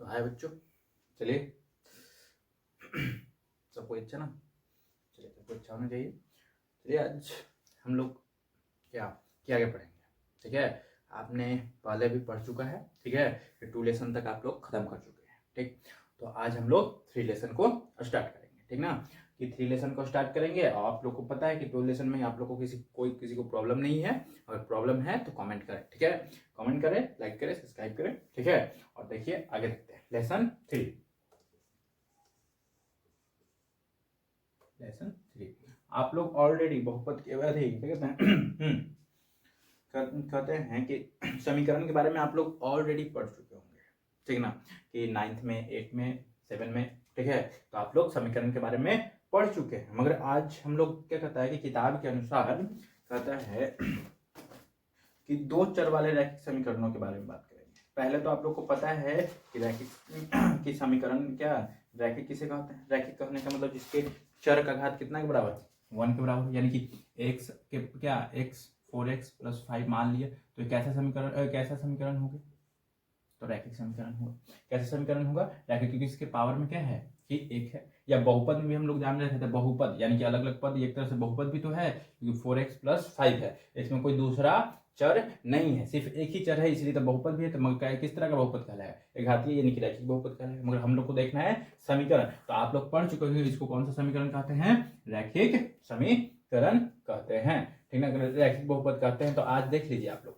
तो हाय बच्चों, चलिए सबको अच्छा ना। चलिए सबको अच्छा होना चाहिए। चलिए आज हम लोग क्या क्या आगे पढ़ेंगे, ठीक है। आपने पहले भी पढ़ चुका है, ठीक है। ये 2 लेसन तक आप लोग खत्म कर चुके हैं, ठीक। तो आज हम लोग 3 लेसन को स्टार्ट करेंगे, ठीक ना। कि 3 लेसन को स्टार्ट करेंगे और आप लोग को पता है कि 2 लेसन में आप लोग को किसी को प्रॉब्लम नहीं है। अगर प्रॉब्लम है तो कमेंट करें, ठीक है। कमेंट करें, लाइक करें, सब्सक्राइब करें, ठीक है। और देखिए आगे देखते हैं लेसन 3। लेसन 3 आप लोग ऑलरेडी बहुपद के अरे क्या कहते हैं कहते हैं कि समीकरण के बारे में आप लोग ऑलरेडी पढ़ चुके होंगे, ठीक ना। कि 9th में, 8th में, 7 में, ठीक है। तो आप लोग समीकरण के बारे में पढ़ चुके हैं। मगर आज हम लोग क्या कहता है कि किताब के अनुसार कहता है कि 2 चर वाले रैखिक समीकरणों के बारे में बात करेंगे। पहले तो आप लोग को पता है कि रैखिक की समीकरण क्या, रैखिक किसे कहते हैं। रैखिक कहने का मतलब जिसके चर का घात कितना के बराबर, 1 के बराबर, यानी कि x के क्या x 4x + 5 मान लिया तो ये कैसा समीकरण होगा, तो रैखिक समीकरण होगा। कैसे समीकरण होगा रैखिक, क्योंकि इसके पावर में क्या है कि 1 है। या बहुपद में भी हम लोग जान रहे थे, बहुपद यानी कि अलग अलग पद, एक तरह से बहुपद भी तो है क्योंकि 4x + 5 है, इसमें कोई दूसरा चर नहीं है, सिर्फ एक ही चर है, इसलिए तो बहुपद भी है। तो मगर किस तरह का बहुपद कहलाएगा, एक घातीय यानी कि रैखिक बहुपद कहलाएगा। मगर हम लोग को देखना है समीकरण। तो आप लोग पढ़ चुके हैं इसको कौन सा समीकरण कहते हैं, रैखिक समीकरण कहते हैं, ठीक ना। रैखिक बहुपद कहते हैं। तो आज देख लीजिए आप लोग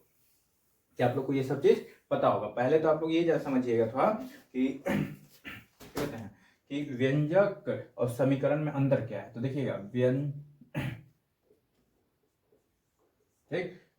कि आप लोग को ये सब चीज पता होगा। पहले तो आप लोग ये समझिएगा थोड़ा कि कहते हैं कि व्यंजक और समीकरण में अंतर क्या है। तो देखिएगा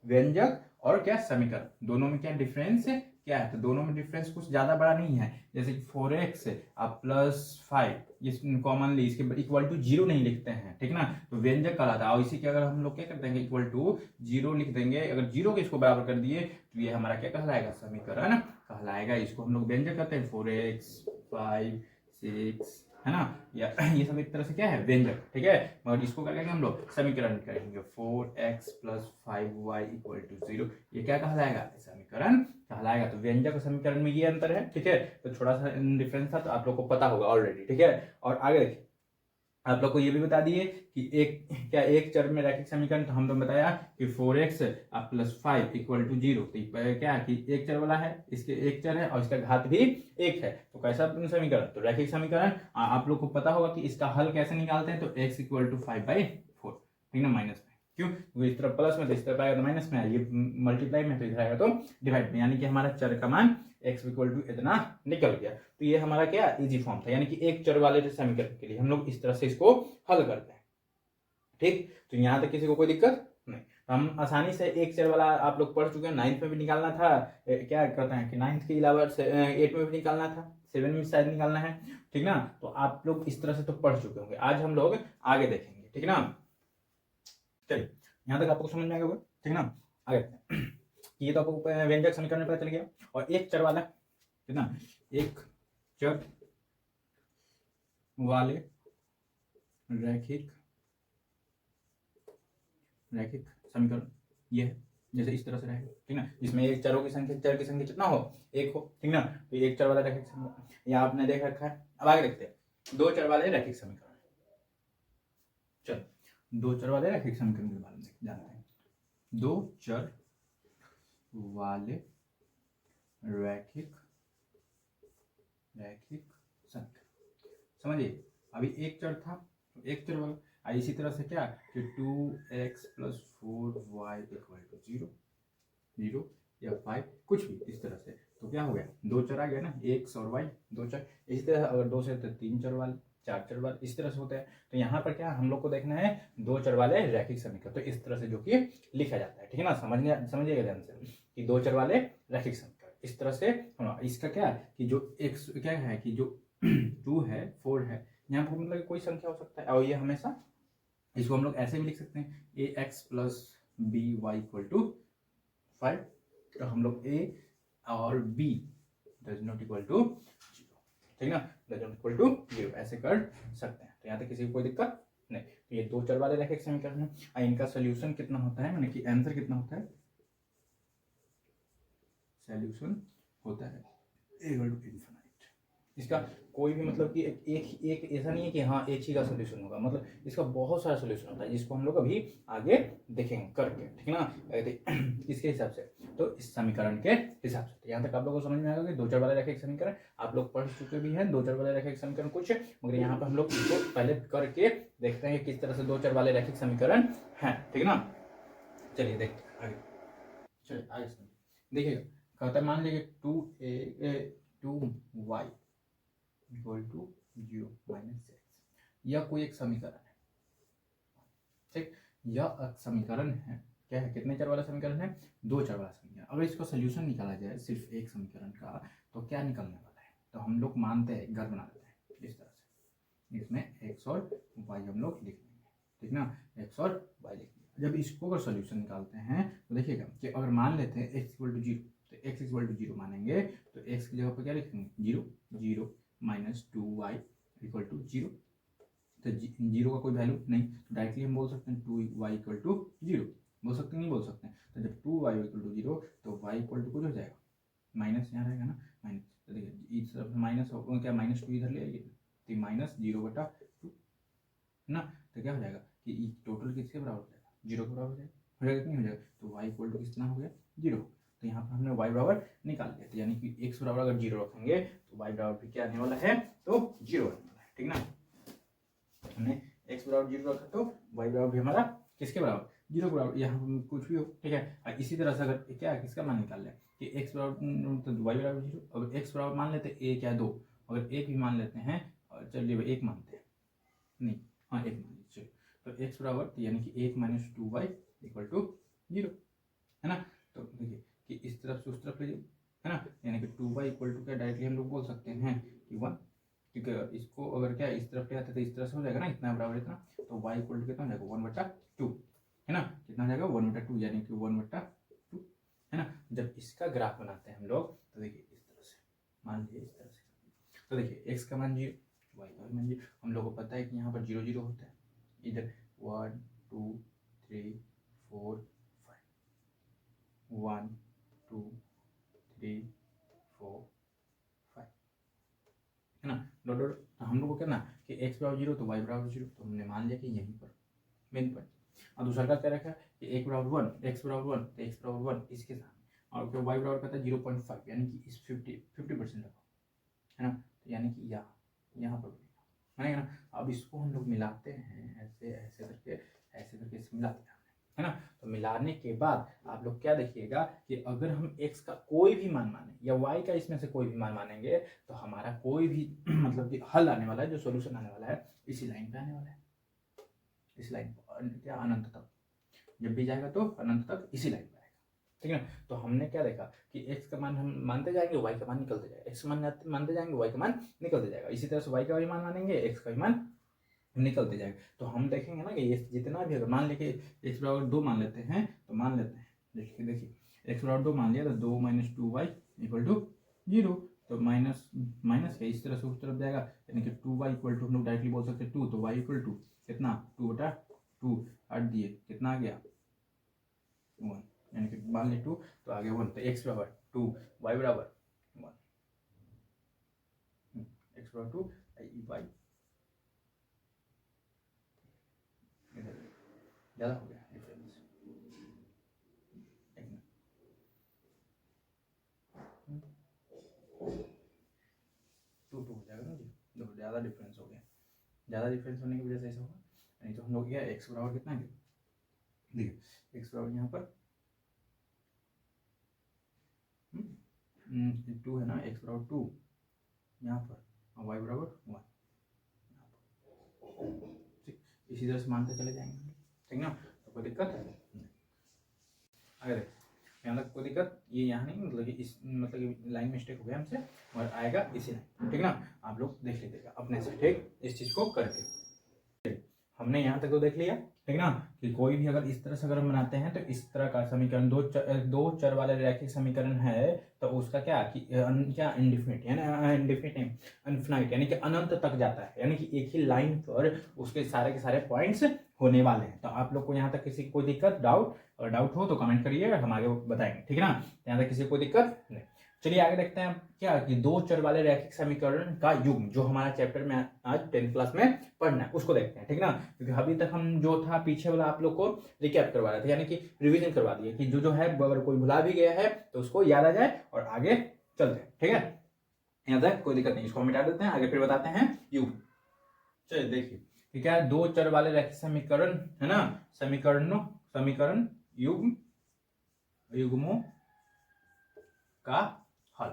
व्यंजक और क्या समीकरण, दोनों में क्या डिफरेंस क्या है। तो दोनों में डिफरेंस कुछ ज्यादा बड़ा नहीं है। जैसे कि 4x + 5 कॉमनली इसके इक्वल टू 0 नहीं लिखते हैं, ठीक ना। तो व्यंजक कहलाता है। और इसी के अगर हम लोग क्या कर देंगे इक्वल टू 0 लिख देंगे, अगर 0 के इसको बराबर कर दिए तो ये हमारा क्या कहलाएगा, समीकरण कहलाएगा। इसको हम लोग व्यंजक कहते हैं। 4x 5 6 है ना, या ये सब एक तरह से क्या है, व्यंजक, ठीक है। मगर इसको क्या करेंगे हम लोग, समीकरण करेंगे। 4x + 5y = 0, ये क्या कहलाएगा, समीकरण कहलाएगा। तो व्यंजक और समीकरण में ये अंतर है, ठीक है। तो थोड़ा सा डिफरेंस था, तो आप लोग को पता होगा ऑलरेडी, ठीक है। और आगे देखिए आप लोग को ये भी बता दिए कि एक चर में रैखिक समीकरण, तो हम लोग बताया कि 4x + 5 = 0। तो क्या कि एक चर वाला है, इसके एक चर है और इसका घात भी 1 है। तो कैसा समीकरण, तो रैखिक समीकरण। आप लोग को पता होगा कि इसका हल कैसे निकालते हैं। तो x = 5/4, ठीक ना, माइनस में। क्यों, इस तरफ प्लस में तो इस तरफ आएगा तो माइनस में, ये मल्टीप्लाई में तो इधर आएगा तो डिवाइड में, यानी कि हमारा चर का मान x = इतना निकल गया। तो ये हमारा क्या इजी फॉर्म था, यानी कि एक चर वाले समीकरण के लिए हम लोग इस तरह से इसको हल करते हैं, ठीक। तो यहां तक किसी को कोई दिक्कत नहीं। हम आसानी से एक चर वाला आप लोग पढ़ चुके हैं। 9th में भी निकालना था, क्या कहते हैं कि 9th के अलावा 8 में भी निकालना था, 7 में शायद निकालना है, ठीक ना। तो आप लोग इस तरह से तो पढ़ चुके होंगे। आज हम लोग आगे देखेंगे, ठीक ना। चलिए यहाँ तक आपको समझ में आ गया, ठीक ना। आगे ये तो आपको व्यंजक समीकरण में पता चल गया। और एक चर वाला, ठीक ना, एक चर वाले रैखिक समीकरण ये है, जैसे इस तरह से रहेगा, ठीक ना। जिसमें एक चर की संख्या कितना हो, 1 हो, ठीक ना। तो एक चर वाला रैखिक समीकरण यहाँ आपने देख रखा है। अब आगे देखते हैं 2 चर वाले रैखिक समीकरण। चलो 2 चर वाले रैखिक समीकरण के बारे में जानते हैं। 2 चर वाले रैखिक समीकरण, समझिए। अभी एक चर था, एक चर वाला, इसी तरह से क्या कि 2x + 4y = 0 या 5, कुछ भी इस तरह से। तो क्या हो गया, 2 चर आ गया ना, x और y 2 चर। इसी तरह अगर 2 से तो 3 चर वाले, 4 चर वाले, इस तरह से होते हैं। तो यहाँ पर क्या हम लोग को देखना है 2 चर वाले रैखिक समीकरण। तो इस तरह से जो कि लिखा जाता है, ठीक है ना। समझिएगा ध्यान से कि 2 चर वाले रैखिक समीकरण इस तरह से। इसका क्या कि जो x क्या है कि जो 2 है 4 है, यहाँ पर मतलब कोई संख्या हो सकता है। और ये हमेशा इसको हम लोग ऐसे भी लिख सकते हैं, ax + by = 5। तो हम लोग a और b does not equal to 0, ठीक ना, डज नॉट इक्वल टू 0 ऐसे कर सकते हैं। तो यहाँ तक किसी को कोई दिक्कत नहीं। तो ये 2 चर वाले रैखिक समीकरण है। और इनका सोल्यूशन कितना होता है, माने कि आंसर कितना होता है, सोल्यूशन होता है =∞। इसका कोई भी मतलब कि एक ऐसा नहीं है कि हाँ एक ही का सोल्यूशन होगा, मतलब इसका बहुत सारा सोल्यूशन होता है जिसको हम लोग अभी आगे देखेंगे करके, ठीक है ना। इसके हिसाब से, तो इस समीकरण के हिसाब से तो यहाँ तक आप लोगों को समझ में आएगा कि दो चर वाले रैखिक समीकरण आप लोग पढ़ चुके भी हैं, दो चर वाले रैखिक समीकरण कुछ, मगर यहाँ पर हम लोग इसको पहले करके देखते हैं किस तरह से दो चर वाले रैखिक समीकरण है, ठीक है ना। चलिए देखते हैं आगे, चलिए आगे देखिएगा। कहता है मान लीजिए 2y equal to 0 minus x, यह कोई एक समीकरण है, ठीक। यह एक समीकरण है, क्या है, कितने चर वाला समीकरण है, दो चर वाला समीकरण। अगर इसको सोल्यूशन निकाला जाए सिर्फ एक समीकरण का तो क्या निकलने वाला है, तो हम लोग मानते हैं घर बना देते हैं इस तरह से, इसमें एक्स और वाई हम लोग लिख देंगे, ठीक ना, एक्स और वाई लिख देंगे। जब इसको अगर सोल्यूशन निकालते हैं तो देखिएगा कि अगर मान लेते हैं एक्स इक्वल टू 0, तो एक्स इक्वल टू 0 मानेंगे तो एक्स की जगह पर क्या लिखेंगे 0, 0 माइनस 2y इक्वल टू 0, तो जीरो का कोई वैल्यू नहीं, तो डायरेक्टली हम बोल सकते हैं 2y इक्वल टू 0, बोल सकते हैं नहीं बोल सकते हैं। तो जब 2y इक्वल टू 0 तो y इक्वल टू कुछ हो जाएगा, माइनस यहाँ रहेगा ना, माइनस, तो देखिए इस तरफ माइनस क्या माइनस 2 इधर ले आइए, तो माइनस 0/2 है ना, तो क्या हो जाएगा कि टोटल किसके बराबर हो जाएगा, 0 के बराबर हो जाएगा, नहीं हो जाएगा, तो y इक्वल टू कितना हो गया 0। तो यहाँ पर हमने y बराबर निकाल लिया, तो यानी कि x बराबर अगर 0 रखेंगे तो y बराबर भी क्या आने वाला है, तो 0 आने वाला है, ठीक ना। हमने x बराबर 0 रखा तो y बराबर भी हमारा किसके बराबर 0 के बराबर, यहाँ कुछ भी हो, ठीक है। इसी तरह से अगर क्या किसका मान निकाल लें कि x बराबर तो y बराबर 0, अगर x बराबर मान लेते हैं 1 या 2, अगर 1 भी मान लेते हैं, चलिए 1 मानते हैं, नहीं हाँ 1 मान लीजिए, तो x बराबर तो यानी कि 1 माइनस 2y इक्वल टू 0, है ना। तो देखिए कि इस तरफ से उस तरफ ले जाओ, है ना, यानी कि 2y इक्वल टू क्या डायरेक्टली हम लोग बोल सकते हैं कि 1, क्योंकि इसको अगर क्या इस तरफ ले आते तो इस तरह से हो जाएगा ना, इतना बराबर इतना, तो y इक्वल टू कितना हो जाएगा 1/2, है ना, कितना हो जाएगा 1/2 यानी कि 1/2, है ना। जब इसका ग्राफ बनाते हैं हम लोग तो देखिए इस तरह से, मान लीजिए इस तरह से, तो देखिए x का मान 0, y का मान 0, हम लोग को पता है कि यहाँ पर 0 0 होता है, इधर 1 2 3 4 5, 1 2 3 4 5, है ना, डॉट डॉट। हम लोग को क्या ना कि x बराबर 0 तो y बराबर 0, तो हमने मान लिया कि यहीं पर मेन पॉइंट। और दूसरा का क्या रखा कि x बराबर 1, x बराबर 1 तो x बराबर 1 इसके साथ, और फिर y बराबर कहता है 0.5 यानी कि इस 50% रखो, है ना, तो यानी कि यहाँ पर बनेगा ना। अब इसको हम लोग मिलाते हैं ऐसे ऐसे करके इसे मिलाते हैं, है ना। तो मिलाने के बाद आप लोग क्या देखिएगा कि अगर हम x का कोई भी मान माने या y का इसमें से कोई भी मान मानेंगे तो हमारा कोई भी मतलब कि हल आने वाला है, जो सॉल्यूशन आने वाला है इसी लाइन पे आने वाला है, इस लाइन क्या अनंत तक, जब भी जाएगा तो अनंत तक इसी लाइन पे आएगा, ठीक है ना। तो हमने क्या देखा कि x का मान हम मानते जाएंगे y का मान निकलते जाएगा, x का मान मानते जाएंगे y का मान निकलते जाएगा, इसी तरह से y का भी मान मानेंगे x का भी मान निकलते जाएगा। तो हम देखेंगे ना कि ये जितना भी अगर मान लेके x बराबर 2 मान लेते हैं, तो मान लेते हैं देखिए x बराबर 2 मान लिया तो 2 माइनस 2y इक्वल टू 0, तो माइनस माइनस है इस तरह से उस तरफ जाएगा, यानी कि 2y इक्वल टू हम लोग डायरेक्टली बोल सकते हैं 2, तो y इक्वल टू कितना 2/2 हट दिए, कितना आ गया 1, यानी कि मान ली 2 तो आगे 1, तो x बराबर 2 y बराबर 1, x बराबर 2 y ज़्यादा हो गया डिफरेंस, 2 हो जाएगा ना जी, देखो ज़्यादा डिफरेंस हो गया, ज़्यादा डिफरेंस होने की वजह से ऐसा होगा, नहीं तो हम लोग क्या x बराबर कितना है, देखिए x बराबर यहाँ पर 2 है ना, x बराबर 2 यहाँ पर और y बराबर 1 यहाँ पर, ठीक, इसी तरह से मानते चले जाएंगे, ठीक ना, तो कोई दिक्कत नहीं। अगर यहाँ तक कोई दिक्कत, ये यहाँ नहीं, मतलब कि इस मतलब कि लाइन मिस्टेक हो गया हमसे और आएगा इसी लाइन, ठीक ना, आप लोग देख लीजिएगा अपने से, ठीक, इस चीज़ को करके हमने यहाँ तक तो देख लिया, ठीक ना, कि कोई भी अगर इस तरह से अगर हम बनाते हैं तो इस तरह का समीकरण दो चर वाले रैखिक समीकरण है तो उसका क्या कि क्या इंडिफिनिट यानी इनफिनाइट यानी कि अनंत तक जाता है, यानी कि एक ही लाइन पर उसके सारे के सारे पॉइंट्स होने वाले हैं। तो आप लोग को यहाँ तक किसी कोई दिक्कत डाउट हो तो कमेंट करिए, हम आगे बताएंगे, ठीक है ना। यहाँ तक किसी को कोई दिक्कत नहीं। चलिए आगे देखते हैं क्या कि दो चर वाले रैखिक समीकरण का युग्म, जो हमारा चैप्टर में आज 10th क्लास में पढ़ना है उसको देखते हैं, ठीक ना। क्योंकि अभी तक हम जो था पीछे वाला आप लोग को रिकैप करवा रहे थे, यानी कि रिवीजन करवा दिए कि जो जो है अगर कोई भुला भी गया है तो उसको याद आ जाए और आगे चलते हैं, ठीक है। यहाँ तक कोई दिक्कत नहीं, इसको हम मिटा देते हैं, आगे फिर बताते हैं युग्म। चलिए देखिए कि क्या है, दो चर वाले रैखिक समीकरण है ना, समीकरण युग्म, युग्मों का हल,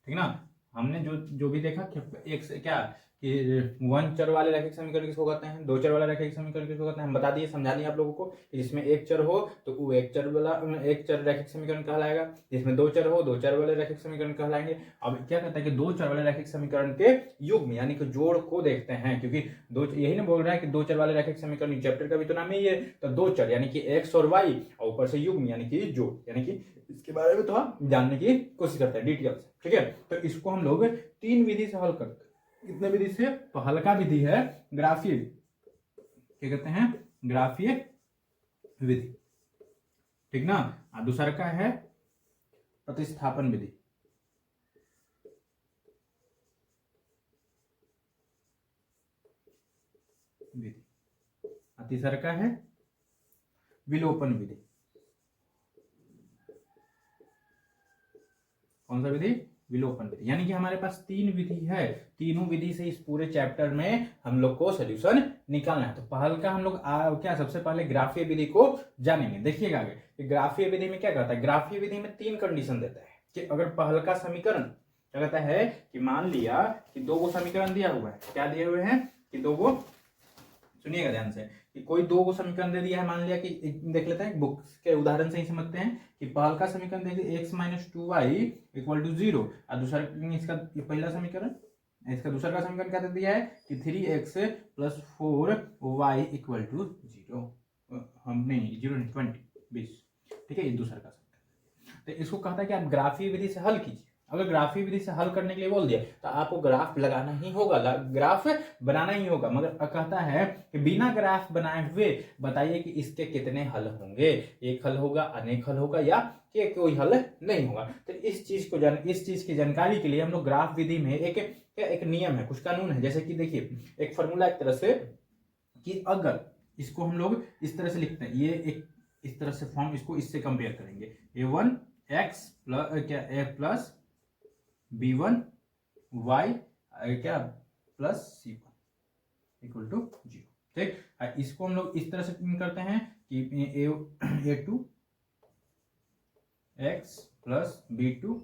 ठीक ना। हमने जो जो भी देखा एक से क्या कि वन चर वाले रैखिक समीकरण किसको कहते हैं, दो चर वाला रैखिक समीकरण किसको कहते हैं, हम बता दिए, समझा दिए आप लोगों को कि जिसमें एक चर हो तो वो एक चर रैखिक समीकरण कहलाएगा, जिसमें दो चर हो दो चर वाले रैखिक समीकरण कहलाएंगे। अब क्या कहता है कि दो चर वाले रैखिक समीकरण के युग्म यानी कि जोड़ को देखते हैं, क्योंकि दो यही ना बोल रहा है कि दो चर वाले रैखिक समीकरण, चैप्टर का भी तो नाम ही है, तो दो चर यानी कि एक्स और वाई और ऊपर से युग्म यानी कि जोड़, यानी कि इसके बारे में तो हम जानने की कोशिश करते हैं डिटेल से, ठीक है। तो इसको हम लोग तीन विधि से हल करते हैं। कितने विधि से, पहल का विधि है ग्राफीय, क्या कहते हैं, ग्राफीय विधि, ठीक ना। दूसरा का है प्रतिस्थापन विधि, तीसरा का है विलोपन विधि। कौन सा विधि, विलोपन विधि। यानी कि हमारे पास तीन विधि है, तीनों विधि से इस पूरे चैप्टर में हम लोग को सोल्यूशन निकालना है। तो पहल का हम लोग क्या सबसे पहले ग्राफीय विधि को जानेंगे। देखिएगा आगे कि ग्राफीय विधि में क्या कहता है, ग्राफीय विधि में तीन कंडीशन देता है कि अगर पहल का समीकरण क्या कहता है कि मान लिया कि दो गो समीकरण दिया हुआ है, क्या दिए हुए हैं कि दो गो, सुनिएगा ध्यान से, कि कोई दो को समीकरण दे दिया है, मान लिया कि देख लेते हैं बुक्स के उदाहरण से ही समझते हैं कि पहल का समीकरण देखिए x minus 2y equal to 0, और दूसरा इसका पहला समीकरण, इसका दूसरा का समीकरण क्या दे दिया है कि 3x plus 4y equal to 0, हम नहीं 0 नहीं 20, ठीक है, ये दूसरा का समीकरण। तो इसको कहता है कि आप ग्राफीय विधि से हल कीजिए। अगर ग्राफीय विधि से हल करने के लिए बोल दिया तो आपको ग्राफ लगाना ही होगा, ग्राफ बनाना ही होगा, मगर कहता है कि बिना ग्राफ बनाए हुए बताइए कि इसके कितने हल होंगे, एक हल होगा, अनेक हल होगा, या कि कोई हल नहीं होगा। तो इस चीज की जानकारी के लिए हम लोग ग्राफ विधि में एक नियम है, कुछ कानून है। जैसे कि देखिए एक फॉर्मूला एक तरह से कि अगर इसको हम लोग इस तरह से लिखते हैं, ये एक इस तरह से फॉर्म, इसको इससे कंपेयर करेंगे, a1 x प्लस क्या a प्लस b1 y क्या प्लस c1 इक्वल टू 0, ठीक। इसको हम लोग इस तरह से करते हैं कि a2 x plus b2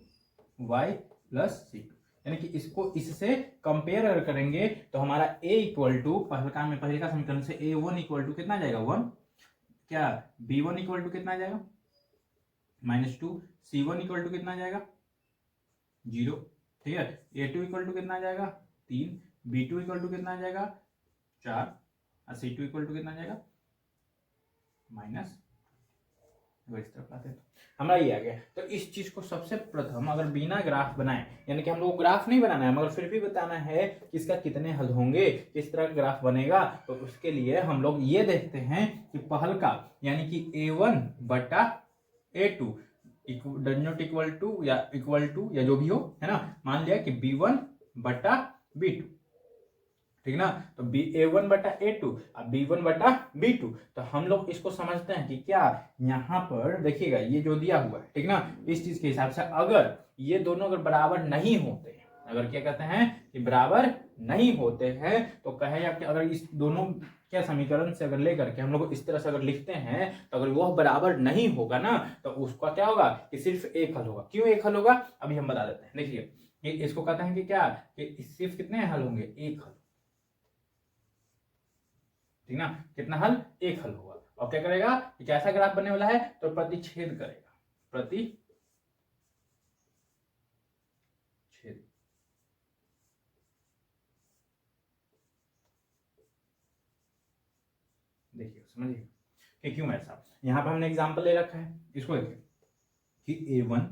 y plus c2, यानी कि इसको इससे कंपेयर अगर करेंगे तो हमारा a इक्वल टू पहले का समीकरण से a1 इक्वल टू कितना आ जाएगा 1, क्या b1 इक्वल टू कितना आ जाएगा -2, c1 इक्वल टू कितना आ जाएगा 0, ठीक है, a2 इक्वल टू कितना आ जाएगा 3, b2 इक्वल टू कितना आ जाएगा 4, और c2 इक्वल टू कितना आ जाएगा -, अगर इस तरफ आते तो हमारा ये आ गया। तो इस चीज को सबसे प्रथम अगर बिना ग्राफ बनाए, यानी कि हम लोग ग्राफ नहीं बनाना है मगर फिर भी बताना है कि इसका कितने हल होंगे, किस तरह का ग्राफ बनेगा, तो उसके लिए हम लोग ये देखते हैं कि पहल का यानी कि a1 बटा a2 does not equal to या जो भी हो, है ना। मान लिया कि b1 बटा b2, ठीक ना, तो a1 बटा a2 और b1 बटा b2, तो हम लोग इसको समझते हैं कि क्या यहाँ पर देखिएगा ये जो दिया हुआ है, ठीक ना, इस चीज के हिसाब से अगर ये दोनों अगर बराबर नहीं होते हैं, अगर क्या कहते हैं कि बराबर नहीं होते हैं, तो कहेगा कि अगर इस दोनों क्या समीकरण से अगर लेकर के हम लोग इस तरह से अगर लिखते हैं तो अगर वह बराबर नहीं होगा ना, तो उसका क्या होगा कि सिर्फ एक हल होगा। क्यों एक हल होगा अभी हम बता देते हैं। देखिए इसको कहते हैं कि क्या कि सिर्फ कितने हल होंगे, एक हल, ठीक ना, कितना हल, एक हल होगा। और क्या करेगा कि कैसा ग्राफ बनने वाला है, तो प्रतिच्छेद करेगा, प्रतिच्छेद, देखिए समझिए कि क्यों ऐसा। यहां पर हमने एग्जांपल ले रखा है, इसको देखिए कि a1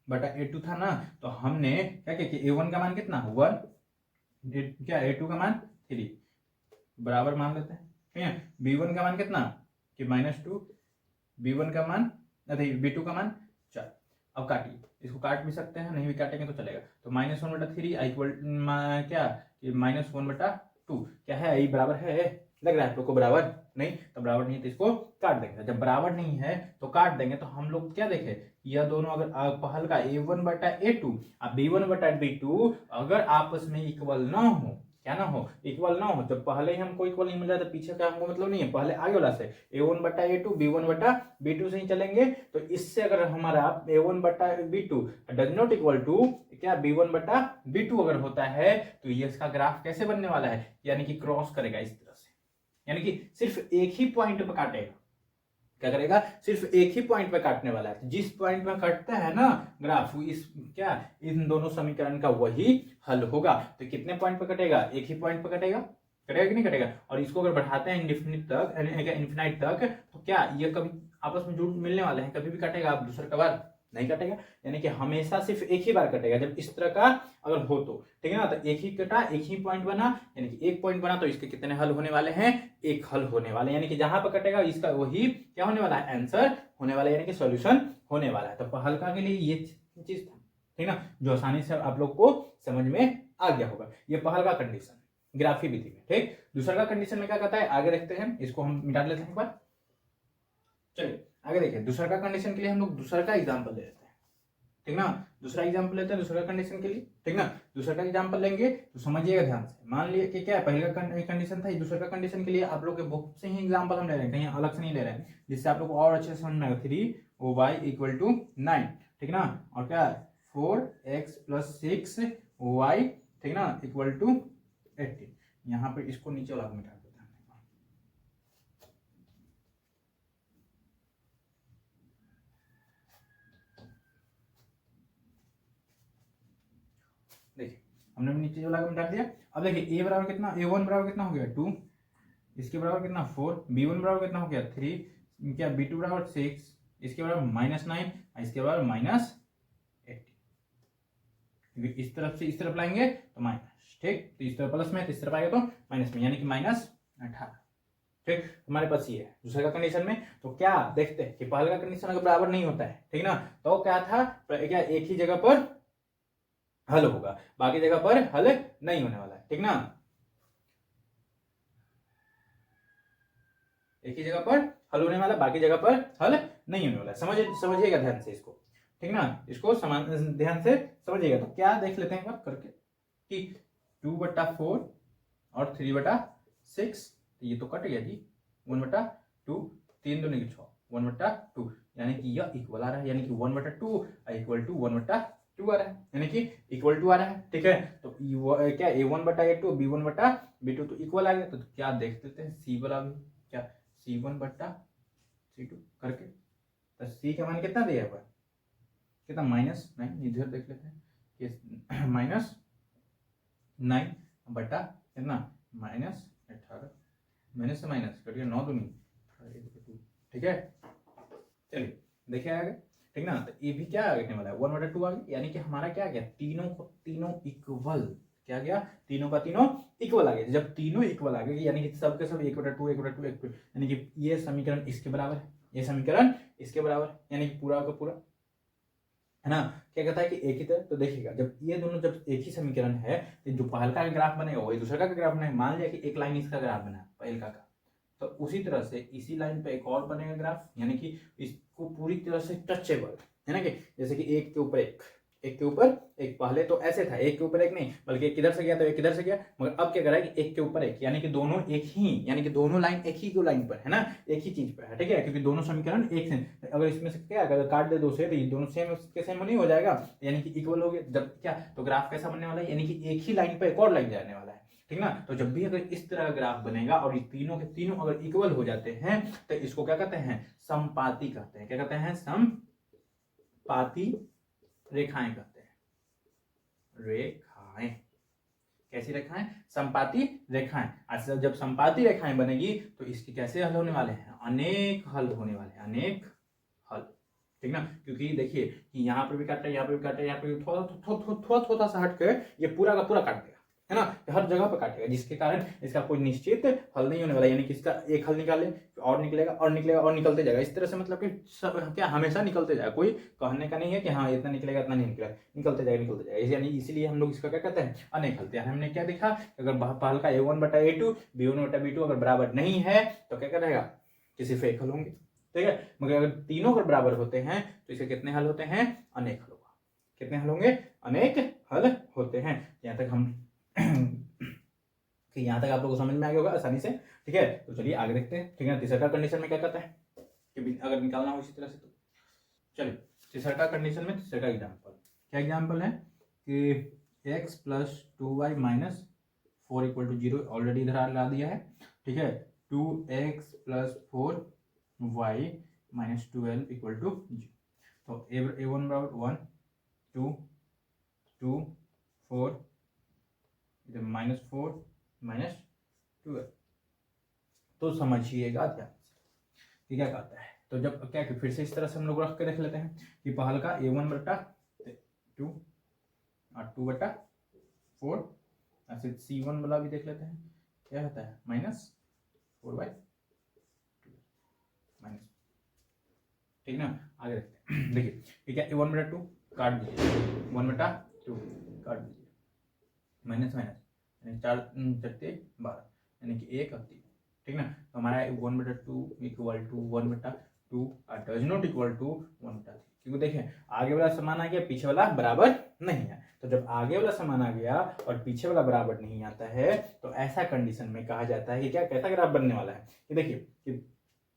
बटा a2 था ना, तो हमने क्या किया कि a1 का मान कितना 1, क्या a2 का मान 3 बराबर मान लेते हैं, ठीक है। b1 का मान कितना कि -2, b1 का मान नहीं b2 का मान 4, अब काटिए, इसको काट भी सकते हैं, नहीं भी काटेंगे तो चलेगा। तो -1/3 इक्वल क्या कि -1/2 क्या है, ये बराबर है, लग रहा है आप लोग को बराबर नहीं, तो बराबर नहीं है तो इसको काट देंगे। जब बराबर नहीं है तो काट देंगे। तो हम लोग क्या देखें, यह दोनों अगर पहल का a1/a2 और b1/b2 अगर आपस में इक्वल ना हो, क्या ना हो, इक्वल ना हो, जब पहले ही हमको इक्वल नहीं मिल रहा था, पीछे का हमको मतलब नहीं है, पहले आगे वाला से a1/a2 b1/b2 से ही चलेंगे। तो इससे अगर हमारा a1/b2 does not equal to क्या b1/b2 अगर होता है तो ये इसका ग्राफ कैसे बनने वाला है, यानी कि क्रॉस करेगा इस तरह से, यानी कि सिर्फ एक ही पॉइंट पे काटेगा। क्या करेगा, सिर्फ एक ही पॉइंट पे काटने वाला है। जिस पॉइंट पे कटता है ना ग्राफ, इस क्या इन दोनों समीकरण का वही हल होगा। तो कितने पॉइंट पे कटेगा, एक ही पॉइंट पे कटेगा, कटेगा कि नहीं कटेगा। और इसको अगर बढ़ाते हैं इंडिफिनिट तक, इन्फिनाइट तक, तो क्या ये कभी आपस में जुड़ मिलने वाले हैं, कभी भी कटेगा, आप दूसरे का बार नहीं कटेगा, यानी कि हमेशा सिर्फ एक ही बार कटेगा जब इस तरह का अगर हो तो, ठीक है ना। तो एक ही कटा, एक ही पॉइंट बना, यानी कि एक पॉइंट बना, तो इसके कितने हल होने वाले हैं, एक हल होने वाले, यानी कि जहां पर कटेगा इसका वही क्या होने वाला है, आंसर होने वाला है, यानी कि सॉल्यूशन होने वाला है। तो हल्का के लिए ये चीज था, ठीक ना, जो आसानी से आप लोग को समझ में आ गया होगा। ये पहल का कंडीशन ग्राफी विधि में, ठीक। दूसरा का कंडीशन में क्या कहता है, आगे देखते हैं, इसको हम मिटा लेते हैं एक बार। चलिए आगे देखिए, दूसरा का कंडीशन के लिए हम लोग दूसरा का एग्जांपल ले लेते हैं, ठीक ना। दूसरा एग्जांपल लेते हैं दूसरा कंडीशन के लिए, ठीक ना। दूसरा का एग्जांपल लेंगे तो समझिएगा ध्यान से। मान लिया कि क्या पहले का कंडीशन था, दूसरा का कंडीशन के लिए आप लोग के बुक से ही एग्जांपल हम ले रहे हैं, कहीं अलग से नहीं ले रहे हैं, जिससे आप लोग को और अच्छे से समझ में आएगा। 3y = 9, ठीक ना, और क्या 4x + 6y, ठीक ना, = 18। यहाँ पे इसको नीचे वाला मिटा देते हैं। देखिए हमने नीचे वाला मिटा दिया। अब देखिए a बराबर कितना, a1 बराबर कितना हो गया 2, इसके बराबर कितना 4, b1 बराबर कितना हो गया 3, क्या b2 बराबर 6, इसके बराबर -9, इसके बराबर -18। इस तरफ से इस तरफ लाएंगे तो माइनस, ठीक, तो इस तरफ प्लस में, तो इस तरफ आएगा तो माइनस में, यानी कि -18, ठीक। हमारे पास ये है दूसरे का कंडीशन में। तो क्या देखते हैं कि पहले का कंडीशन अगर बराबर नहीं होता है, ठीक ना, तो क्या था, क्या एक ही जगह पर हल होगा, बाकी जगह पर हल नहीं होने वाला है, ठीक ना। एक ही जगह पर हल होने वाला, बाकी जगह पर हल नहीं होने वाला। समझिएगा ध्यान से इसको, ठीक ना, इसको ध्यान से समझिएगा। तो क्या देख लेते हैं एक बार करके कि 2/4 और 3/6, ये तो कट गया जी, 1/2, 3 दूनी 6, 1/2, यानी कि यह इक्वल आ रहा है, यानी कि 1/2 = 1/2 आ रहा है, यानी कि इक्वल टू आ रहा है, ठीक है। तो क्या a1/a2 b1/b2 तो इक्वल आ गया। तो क्या देख लेते हैं c बराबर क्या c1/c2 करके, तो c का मान कितना दिया हुआ है, कितना -9, इधर देख लेते हैं कि -9 बटा कितना -18, माइनस से माइनस कट गया, 9 दूनी 2, ठीक है। चलिए देखिए आगे, ठीक ना। तो ये भी क्या आने वाला है 1/2 आ गया, यानी कि हमारा क्या गया, तीनों इक्वल, क्या गया, तीनों का तीनों इक्वल आ गया। जब तीनों इक्वल आ गए यानी कि सब के सब 1/2 1/2, यानी कि ये समीकरण इसके बराबर है, ये समीकरण इसके बराबर, यानी कि पूरा का पूरा, है ना। क्या कहता है कि एक ही तरह। तो देखिएगा जब ये दोनों जब एक ही समीकरण है, तो जो पहल का ग्राफ बनेगा वही दूसरे का ग्राफ बनेगा। मान लिया कि एक लाइन इसका ग्राफ बना पहल का, तो उसी तरह से इसी लाइन पे एक और बनेगा ग्राफ, यानी कि इसको पूरी तरह से टचेबल, है ना, कि जैसे कि एक के ऊपर एक, एक के ऊपर एक। पहले तो ऐसे था, एक के ऊपर एक नहीं, बल्कि एक किधर से गया तो एक किधर से गया, मगर अब क्या करा है कि एक के ऊपर एक, यानी कि दोनों एक ही, यानी कि दोनों लाइन एक ही लाइन पर है ना, एक ही चीज पर है, ठीक है, क्योंकि दोनों समीकरण एक से, अगर इसमें से क्या अगर काट दे दो से, तो ये दोनों सेम के सेम नहीं हो जाएगा, यानी कि इक्वल हो गया। जब क्या तो ग्राफ कैसा बनने वाला है, यानी कि एक ही लाइन पर एक और लाइन जाने वाला है, ठीक ना। तो जब भी अगर इस तरह का ग्राफ बनेगा और ये तीनों के तीनों अगर इक्वल हो जाते हैं, तो इसको क्या कहते हैं, समपाती कहते हैं। क्या कहते हैं, समपाती रेखाएं कहते हैं, रेखाएं, कैसी रेखाएं, समपाती रेखाएं। अच्छा जब समपाती रेखाएं बनेगी तो इसके कैसे हल होने वाले हैं, अनेक हल होने वाले हैं, अनेक हल, ठीक ना। क्योंकि देखिए कि यहाँ पर भी काटा, यहाँ पे भी काटा, यहाँ पे थोड़ा थोड़ा सा हट के ये पूरा का पूरा काट देगा, है ना, हर जगह पर काटेगा, जिसके कारण इसका कोई निश्चित हल नहीं होने वाला, यानी कि इसका एक हल निकाले और निकलेगा और निकलेगा और निकलते जाएगा, इस तरह से मतलब कि सब क्या हमेशा निकलते जाएगा, कोई कहने का नहीं है कि हाँ इतना निकलेगा इतना नहीं निकलेगा, निकलते जाएगा, यानी इसीलिए हम लोग इसका क्या कहते हैं, अनेक हल। यानी हमने क्या देखा, अगर पहल का a1/a2 b1/b2 अगर बराबर नहीं है तो क्या रहेगा, किसी से एक हल होंगे, ठीक है। मगर अगर तीनों अगर बराबर होते हैं तो इसके कितने हल होते हैं, अनेक हल होगा। कितने हल होंगे, अनेक हल होते हैं। यहाँ तक हम कि यहाँ तक आप लोगों को समझ में आ गया होगा आसानी से, ठीक है। तो चलिए आगे देखते हैं, ठीक है। तीसरा कंडीशन में क्या कहता है कि अगर निकालना हो इसी तरह से, तो चलिए तीसरा कंडीशन में तीसरा एग्जाम्पल, क्या एग्जाम्पल है कि x + 2y - 4 = 0, ऑलरेडी इधर ला दिया है, ठीक है। 2x + 4y - 12 = 0। तो a1 बराबर 1 2 2 4 -4 -12। तो समझिएगा ध्यान से क्या कहता है। तो जब क्या कि फिर से इस तरह से हम लोग रख के देख लेते हैं कि पहल का a1/2 और 2/4, ऐसे c1 वाला भी देख लेते हैं, क्या होता है -4/2 माइनस, ठीक ना। आगे देखते हैं, देखिए ठीक है, a1/2 काट दीजिए, 1/2 काट दीजिए, माइनस माइनस यानी 4 × 12 यानी कि 1 और 3, ठीक ना। तो हमारा 1/2 = 1/2 डज नॉट इक्वल टू 1/3, क्योंकि देखिए आगे वाला समान आ गया, पीछे वाला बराबर नहीं है। तो जब आगे वाला समान आ गया और पीछे वाला बराबर नहीं आता है तो ऐसा कंडीशन में कहा जाता है कि क्या, कैसा ग्राफ बनने वाला है कि देखिए कि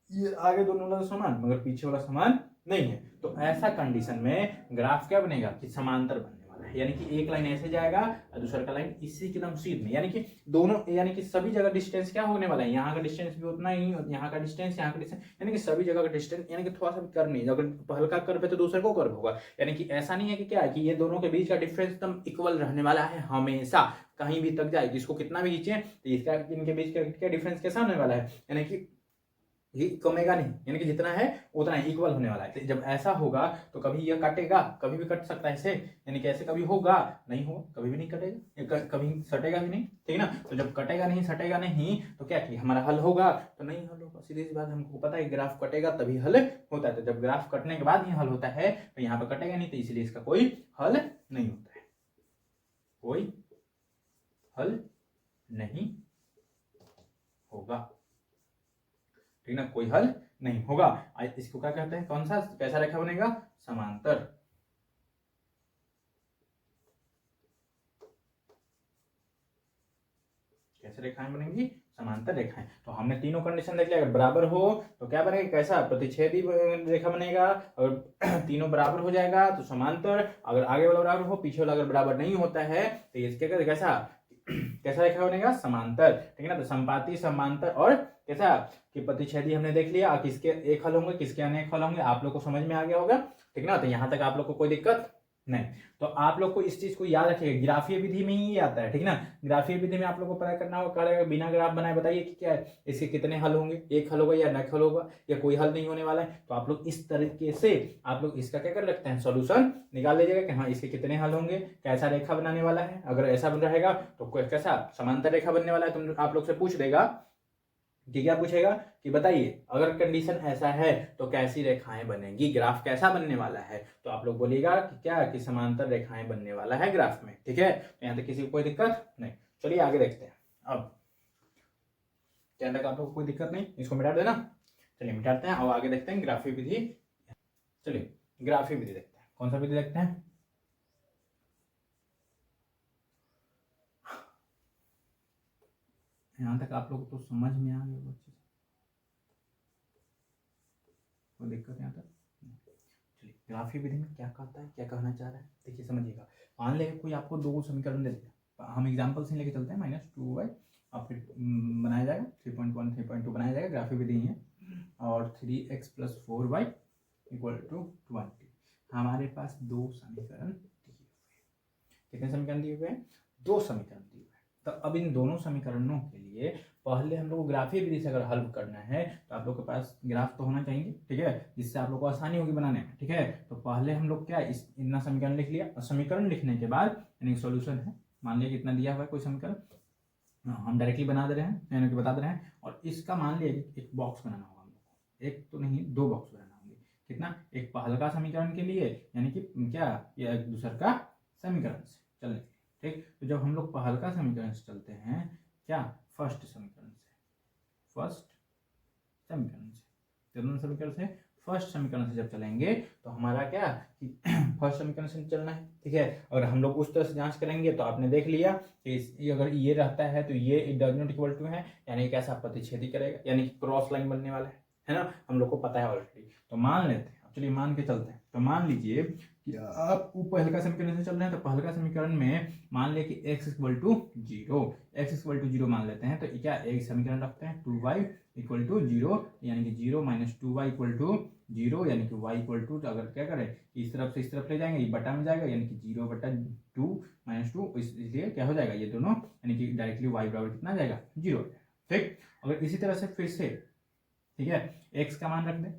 ये आगे दोनों वाला समान मगर पीछे वाला समान नहीं है, तो ऐसा कंडीशन में ग्राफ क्या बनेगा कि समांतर बनने वाला है, यानी कि एक लाइन ऐसे जाएगा और दूसरा का लाइन इसी के एकदम सीध में, यानी कि दोनों, यानी कि सभी जगह डिस्टेंस क्या होने वाला है, यहाँ का डिस्टेंस भी उतना ही और यहाँ का डिस्टेंस, यहाँ का डिस्टेंस, यानी कि सभी जगह का डिस्टेंस, यानी कि थोड़ा सा भी कर्व नहीं, अगर हल्का कर्व है तो दूसरे को कर्व होगा, यानी कि ऐसा नहीं है कि क्या है कि ये दोनों के बीच का डिफरेंस एकदम इक्वल रहने वाला है हमेशा, कहीं भी तक जाए, इसको कितना भी खींचे तो इसका इनके बीच का क्या डिफरेंस कैसा होने वाला है, यानी कि ये कमेगा नहीं, यानी कि जितना है उतना ही इक्वल होने वाला है। तो जब ऐसा होगा तो कभी यह कटेगा, कभी भी कट सकता है ऐसे, यानी कि ऐसे कभी होगा नहीं होगा, कभी भी नहीं कटेगा, कभी सटेगा भी नहीं, ठीक ना। तो जब कटेगा नहीं सटेगा नहीं तो क्या कि हमारा हल होगा, तो नहीं हल होगा, सीधी सी बात, हमको पता है ग्राफ कटेगा तभी हल होता है। तो जब ग्राफ कटने के बाद ही हल होता है तो यहाँ पर कटेगा नहीं, तो इसलिए इसका कोई हल नहीं होता है, कोई हल नहीं होगा, ठीक ना, कोई हल नहीं होगा। इसको क्या कहते हैं, कौन सा, कैसा रेखा बनेगा, समांतर, कैसे रेखाएं बनेंगी, समांतर रेखाएं। तो हमने तीनों कंडीशन देख लिया, अगर बराबर हो तो क्या बनेगा, कैसा, प्रतिच्छेदी रेखा बनेगा, अगर तीनों बराबर हो जाएगा तो समांतर, अगर आगे वाला बराबर हो पीछे वाला अगर बराबर नहीं होता है तो इसके कैसा कैसा रेखा बनेगा, समांतर, ठीक है ना। तो संपाती, समांतर और कैसा कि प्रतिच्छेदी हमने देख लिया, किसके एक हल होंगे किसके अनेक हल होंगे, आप लोग को समझ में आ गया होगा, ठीक ना। तो यहाँ तक आप लोग को कोई दिक्कत नहीं। तो आप लोग को इस चीज को याद रखिएगा, ग्राफीय विधि में ही आता है, ठीक ना। ग्राफीय विधि में आप लोग को पता करना होगा, करेगा बिना ग्राफ बनाए बताइए कि क्या है, इसके कितने हल होंगे, एक हल होगा या अनेक हल होगा या कोई हल नहीं होने वाला है। तो आप लोग इस तरीके से आप लोग इसका क्या कर रखते हैं, सॉल्यूशन निकाल लीजिएगा कि हाँ इसके कितने हल होंगे, कैसा रेखा बनाने वाला है, अगर ऐसा बन रहेगा तो कैसा समांतर रेखा बनने वाला है। तो आप लोग से पूछ देगा कि क्या पूछेगा कि बताइए अगर कंडीशन ऐसा है तो कैसी रेखाएं बनेंगी, ग्राफ कैसा बनने वाला है, तो आप लोग बोलिएगा कि क्या कि समांतर रेखाएं बनने वाला है ग्राफ में, ठीक है। तो यहाँ तक किसी को कोई दिक्कत नहीं। चलिए आगे देखते हैं, अब क्या तक आप लोग को कोई दिक्कत नहीं, इसको मिटा देना। चलिए मिटाते हैं और आगे देखते हैं ग्राफीय विधि। चलिए ग्राफीय विधि देखते हैं, कौन सा विधि देखते हैं, यहाँ तक आप लोग तो समझ में आ गया अच्छे से, कोई दिक्कत यहाँ तक। चलिए ग्राफीय विधि में क्या कहता है, क्या कहना चाह रहा है, देखिए समझिएगा। मान लेगा कोई आपको दो समीकरण दे दिया, हम एग्जाम्पल से लेके चलते हैं, -2y और फिर बनाया जाएगा 3.1 3.2 बनाया जाएगा, ग्राफीय विधि है, और 3x + 4y = 20। हमारे पास दो समीकरण दिए हुए हैं, कितने समीकरण दिए हुए हैं, दो समीकरण दिए हुए हैं। तो अब इन दोनों समीकरणों के लिए पहले हम लोग को ग्राफीय विधि से अगर हल करना है तो आप लोग के पास ग्राफ तो होना चाहिए, ठीक है, जिससे आप लोग को आसानी होगी बनाने में, ठीक है। तो पहले हम लोग क्या इतना समीकरण लिख लिया, और समीकरण लिखने के बाद यानी सॉल्यूशन है, मान लिया कितना दिया हुआ है कोई समीकरण, हम डायरेक्टली बना दे रहे हैं यानी कि बता दे रहे हैं, और इसका मान लिया एक बॉक्स बनाना होगा हम लोग को, एक तो नहीं 2 बॉक्स बनाना होंगे। कितना, एक पहल का समीकरण के लिए यानी कि क्या, या एक दूसर का समीकरण से चलने के लिए। ठीक, तो जब हम लोग पहल का समीकरण से चलते हैं क्या, फर्स्ट समीकरण से, फर्स्ट समीकरण से, दोनों समीकरण से फर्स्ट समीकरण से जब चलेंगे तो हमारा क्या कि फर्स्ट समीकरण से चलना है। ठीक है, अगर हम लोग उस तरह से जांच करेंगे तो आपने देख लिया कि अगर ये रहता है तो ये डज नॉट इक्वल टू है, यानी कैसा प्रतिच्छेदी करेगा, यानी कि क्रॉस लाइन बनने वाला है ना, हम लोग को पता है ऑलरेडी। तो मान लेते हैं, अब चलिए मान के चलते हैं। तो मान लीजिए कि आप पहले का समीकरण से चल रहे हैं, तो पहले का समीकरण में मान लिया कि x इक्वल टू जीरो मान लेते हैं, तो क्या एक समीकरण रखते हैं 2y इक्वल टू जीरो, यानी कि 0 माइनस 2y इक्वल टू 0, यानी कि y इक्वल टू, अगर क्या करें इस तरफ से इस तरफ ले जाएंगे, ये बटा में जाएगा, यानी कि 0/2 माइनस 2, इसलिए क्या हो जाएगा ये दोनों, यानी कि डायरेक्टली y बराबर कितना आ जाएगा 0। ठीक, अगर इसी तरह से फिर से, ठीक है, x का मान रख दें,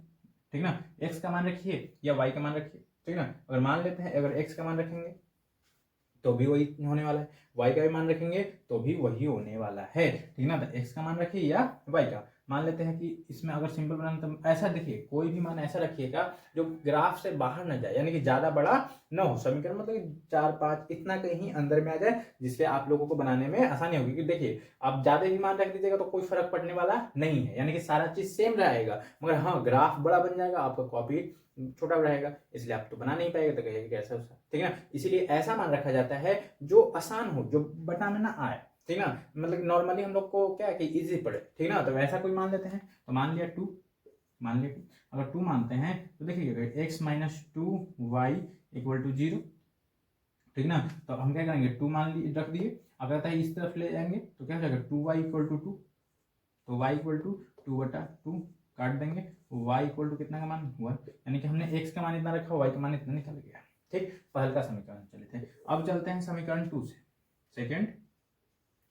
ठीक ना, x का मान रखिए या y का मान रखिए, ठीक ना। अगर मान लेते हैं अगर x का मान रखेंगे तो भी वही होने वाला है, y का भी मान रखेंगे तो भी वही होने वाला है, ठीक ना। तो x का मान रखिए या y का मान लेते हैं कि इसमें अगर सिंपल बनाना तो ऐसा देखिए, कोई भी मान ऐसा रखिएगा जो ग्राफ से बाहर ना जाए, यानी कि ज्यादा बड़ा ना हो समीकरण, मतलब 4-5 इतना कहीं अंदर में आ जाए, जिससे आप लोगों को बनाने में आसानी होगी। क्योंकि देखिए आप ज्यादा भी मान रख दीजिएगा तो कोई फर्क पड़ने वाला नहीं है, यानी कि सारा चीज सेम रहेगा, मगर हाँ ग्राफ बड़ा बन जाएगा, आपका कॉपी छोटा रहेगा, इसलिए आप तो बना नहीं पाएगा, तो कहेगा कैसा वैसा, ठीक है ना। इसीलिए ऐसा मान रखा जाता है जो आसान हो, जो बटा में ना आए, ठीक ना, मतलब नॉर्मली हम लोग को क्या कि इजी पड़े, ठीक ना। तो वैसा कोई मान लेते हैं, तो मान लिया 2, मान लिया अगर 2 मानते हैं तो देखिए x minus 2y equal to 0, ठीक ना। तो हम क्या करेंगे 2 मान लिए रख दिए, अगर इस तरफ ले जाएंगे तो क्या हो जाएगा 2y इक्वल टू 2, तो y इक्वल टू 2/2 काट देंगे, y इक्वल टू कितना का मान 1, यानी कि हमने x का मान इतना रखा, y का मान इतना निकल गया। ठीक, पहले का समीकरण चले थे। अब चलते हैं समीकरण 2 से, सेकंड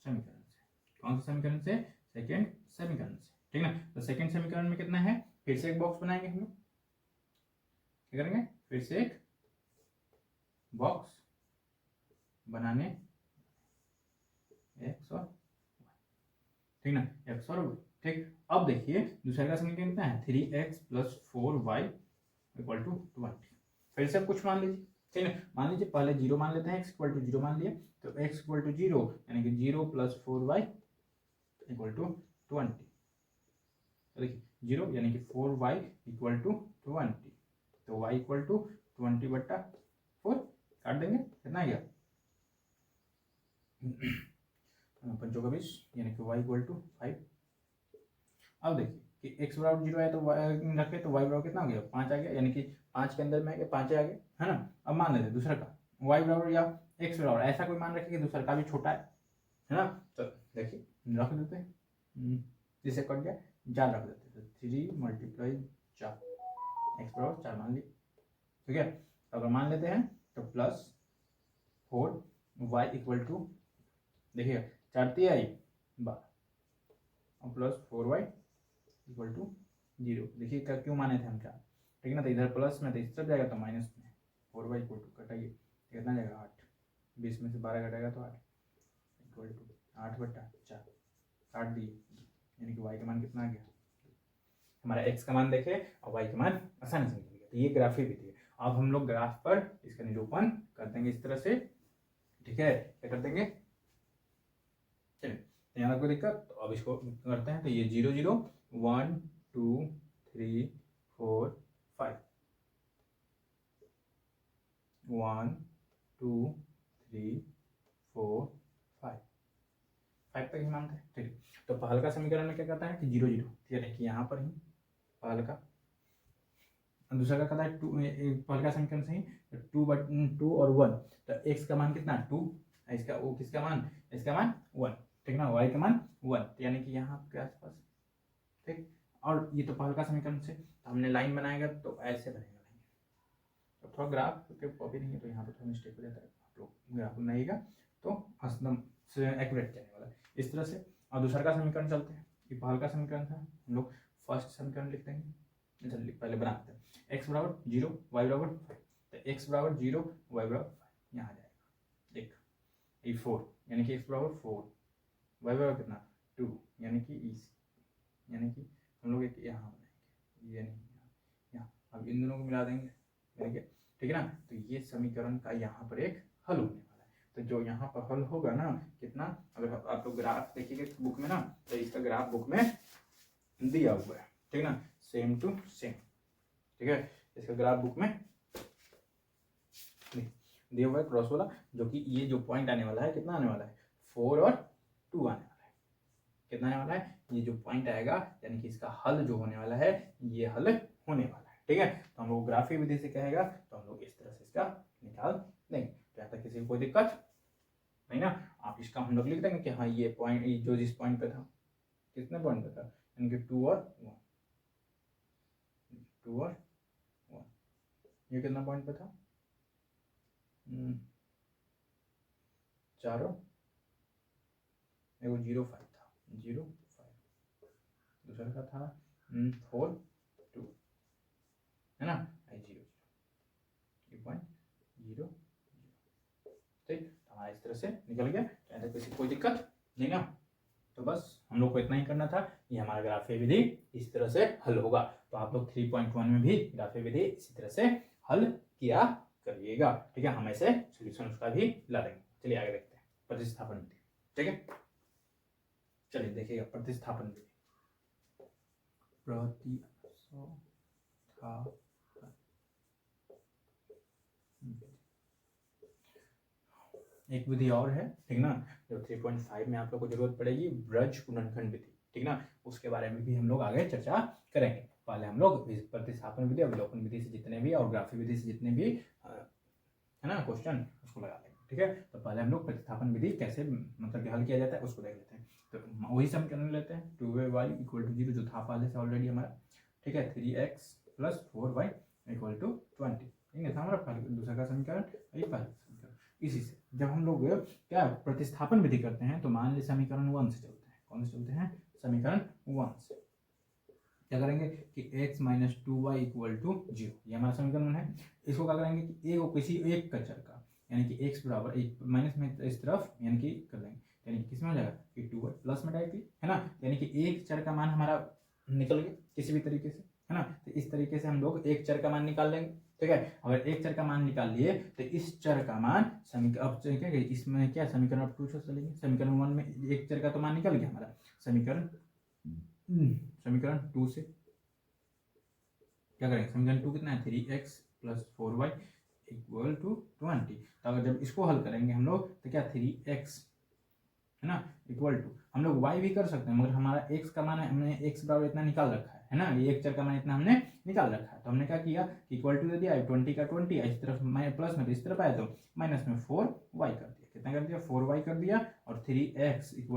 समीकरण से। कौन सा समीकरण से, सेकंड समीकरण से, ठीक ना। तो सेकंड समीकरण में कितना है, फिर से एक बॉक्स बनाएंगे हम लोग, क्या करेंगे फिर से एक बॉक्स बनाने, x और ठीक ना, x और y। ठीक, अब देखिए दूसरे का समीकरण कितना है 3x plus 4y equal to 20। फिर से कुछ मान लीजिए, ठीक है, मान लीजिए पहले 0 मान लेते हैं, x इक्वल टू 0 मान लिए, तो x इक्वल टू 0 यानी कि 0 प्लस 4y इक्वल टू 20। तो देखिए 0 यानी कि 4y इक्वल टू 20, तो y इक्वल टू 20/4 काट देंगे, कितना आ गया 5 का 20, यानी कि y इक्वल टू 5। अब देखिए कि x बराबर 0 है तो y रखे तो y बराबर कितना हो गया 5 आ गया, यानी कि 5 के अंदर में आ गया, 5 आ गया, है ना। अब मान लेते दूसरा का y बराबर या x बराबर, ऐसा कोई मान रखिए कि दूसरा का भी छोटा है ना। तो देखिए रख देते हैं, जिससे कट गया 4 रख देते हैं, 3 मल्टीप्लाई 4, x बराबर 4 मान लिए, ठीक है। अगर मान लेते हैं तो प्लस 4 y इक्वल टू, देखिए 4 3 आई 12 और प्लस 4y इक्वल टू 0। देखिए क्यों माने थे हम 4, ठीक है ना। तो इधर प्लस में तो इस तरफ जाएगा तो माइनस में, 4y इक्वल टू कटाइए कितना जाएगा 8, 20 में से 12 घटेगा तो 8 इक्वल टू 8/4 काट दिए, यानी कि y का मान कितना आ गया, हमारा x का मान देखे और y का मान आसानी से निकल गया। तो ये ग्राफ ही विधि है। अब हम लोग ग्राफ पर इसका निरूपण कर देंगे इस तरह से, ठीक है, क्या कर देंगे, चलिए यहाँ कोई दिक्कत, तो अब इसको करते हैं। तो ये 0 0 1 2 3 4 5, 1 2 3 4 5 तक ही मानते हैं, ठीक। तो पहल का समीकरण में क्या कहता है कि 0 0, यानी कि यहाँ पर ही पहल का, दूसरा का कहता है 2, पहल का समीकरण से ही 2 और 1, तो x का मान कितना 2, इसका वो किसका मान, इसका मान 1, ठीक ना, y का मान 1, यानी कि यहाँ के आसपास, ठीक। और ये तो पहल का समीकरण से हमने लाइन बनाएगा तो ऐसे बनेगा लाइन, तो थोड़ा ग्राफ के कॉपी नहीं है तो यहाँ पे थोड़ा मिस्टेक हो जाता है, आप लोग ग्राफ बनाइएगा तो एकदम से एक्यूरेट जाने वाला है इस तरह से। और दूसरा का समीकरण चलते हैं, ये पहल का समीकरण था, हम लोग फर्स्ट समीकरण लिख देंगे, चलिए पहले बनाते हैं। x बराबर 0 y बराबर 5, तो x बराबर 0 y बराबर 5 यहाँ आ जाएगा, एक ये 4 यानी कि x बराबर 4, y बराबर कितना 2 यानी कि यानी कि हम लोग एक यहाँ बनाएंगे, ये नहीं यहाँ, अब इन दोनों को मिला देंगे, ठीक है ना। तो ये समीकरण का यहाँ पर एक हल होने वाला है। तो जो यहाँ पर हल होगा ना कितना, अगर आप लोग ग्राफ देखिएगा बुक में ना, तो इसका ग्राफ बुक में दिया हुआ है, ठीक है ना, सेम टू सेम, ठीक है। इसका ग्राफ बुक में दिया हुआ है क्रॉस वाला, जो कि ये जो पॉइंट आने वाला है कितना आने वाला है 4 और 2 आने वाला है, कितना आने वाला है, ये जो पॉइंट आएगा यानी कि इसका हल जो होने वाला है ये हल होने वाला है, ठीक है। तो हम लोग ग्राफिक विधि से कहेगा तो हम लोग इस तरह से इसका निकाल देंगे। तो यहाँ तक किसी को कोई दिक्कत नहीं ना। आप इसका हम लोग लिख देंगे कि हाँ ये पॉइंट जो जिस पॉइंट पे था, कितने पॉइंट पे था, यानी कि 2 और 1, 2 और 1, ये कितना पॉइंट पे था 4 और देखो 0 5 था, 0 5, दूसरा का था 4 2, है ना, 0 0, ये पॉइंट 0 0, ठीक। हमारा इस तरह से निकल गया, तो किसी कोई दिक्कत नहीं ना। तो बस हम लोग को इतना ही करना था, ये हमारा ग्राफीय विधि इस तरह से हल होगा। तो आप लोग 3.1 में भी ग्राफीय विधि इसी तरह से हल किया करिएगा, ठीक है। हम ऐसे सोल्यूशन उसका भी ला देंगे। चलिए आगे देखते हैं प्रतिस्थापन विधि, ठीक है। चलिए देखिएगा प्रतिस्थापन विधि, एक विधि और है, ठीक ना, जो 3.5 में आप लोग को जरूरत पड़ेगी, ब्रज गुणनखंड विधि, ठीक ना, उसके बारे में भी हम लोग आगे चर्चा करेंगे। पहले हम लोग प्रतिस्थापन विधि, अवलोकन विधि से जितने भी और ग्राफी विधि से जितने भी है ना क्वेश्चन उसको लगा लेंगे, ठीक है। तो पहले हम लोग प्रतिस्थापन विधि कैसे मतलब कि हल किया जाता है उसको देख लेते हैं। तो वही समीकरण लेते हैं, 2y = 0 जो था पहले से ऑलरेडी हमारा, ठीक है, 3x + 4y = 20, ठीक है, था हमारा दूसरा का समीकरण, ये पहला समीकरण। इसी से जब हम लोग क्या प्रतिस्थापन विधि करते हैं तो मान ली समीकरण 1 से चलते हैं, कौन से चलते हैं, समीकरण 1 से क्या करेंगे कि x - 2y = 0, ये हमारा समीकरण है। इसको क्या करेंगे कि a को किसी एक का चर का, यानी कि x बराबर एक माइनस में इस तरफ यानी कि कर लेंगे, यानी कि किसमें हो जाएगा कि 2y प्लस में डायरेक्टली, है ना, यानी कि एक चर का मान हमारा निकल गया किसी भी तरीके से, है ना। तो इस तरीके से हम लोग एक चर का मान निकाल लेंगे, ठीक है। अगर एक चर का मान निकाल लिए तो इस चर का मान अब क्या इसमें क्या समीकरण अब 2 से चलेंगे, समीकरण 1 में एक चर का तो मान निकल गया हमारा, समीकरण 2 से क्या करेंगे, समीकरण 2 कितना है 3x + 4y = 20। तो अगर जब इसको हल करेंगे हम लोग तो क्या 3x है ना = हम लोग y भी कर सकते हैं, मगर हमारा x का मान है, हमने x बराबर इतना निकाल रखा है ना, ये एक चर का मान इतना हमने निकाल रखा है। तो हमने क्या किया इक्वल टू दे दिया, 20 का 20 इस तरफ प्लस में तो इस तरफ आया तो माइनस में 4y कर दिया, कितना कर दिया 4y कर दिया, और 3x =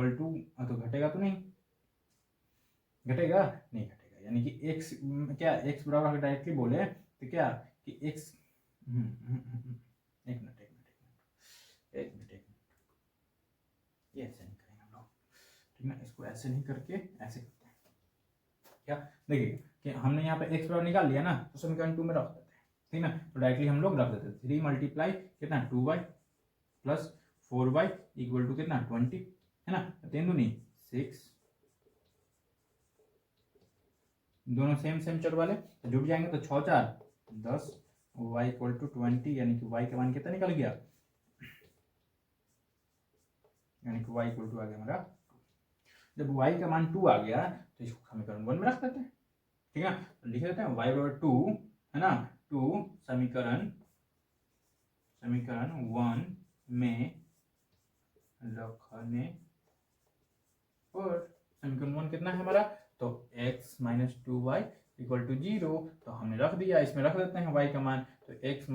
तो घटेगा तो नहीं, घटेगा नहीं घटेगा, यानी कि x क्या x बराबर डायरेक्टली बोले तो क्या कि x एक मिनट ये ऐसे नहीं करेंगे हम लोग, ठीक ना, इसको ऐसे नहीं करके ऐसे करते हैं। क्या देखिए कि हमने यहाँ पे x बराबर निकाल लिया ना, तो समीकरण 2 में रख देते हैं, ठीक ना। तो डायरेक्टली हम लोग रख देते हैं 3 मल्टीप्लाई कितना 2y + 4y = कितना 20, है ना, 3 दूनी 6, दोनों सेम चर वाले तो जुड़ जाएंगे, तो 6 4 10, y = 20, यानी कि y का मान कितना निकल गया, यानी कि y = आ गया हमारा 2। जब y का मान 2 आ गया तो इसको समीकरण 1 में रख देते हैं, ठीक है। तो लिख देते हैं y = 2, है ना, 2 समीकरण 1 में रखने पर समीकरण 1 कितना है हमारा, तो x - 2y = 0, तो हमने रख दिया, इसमें रख देते हैं y का मान, तो x -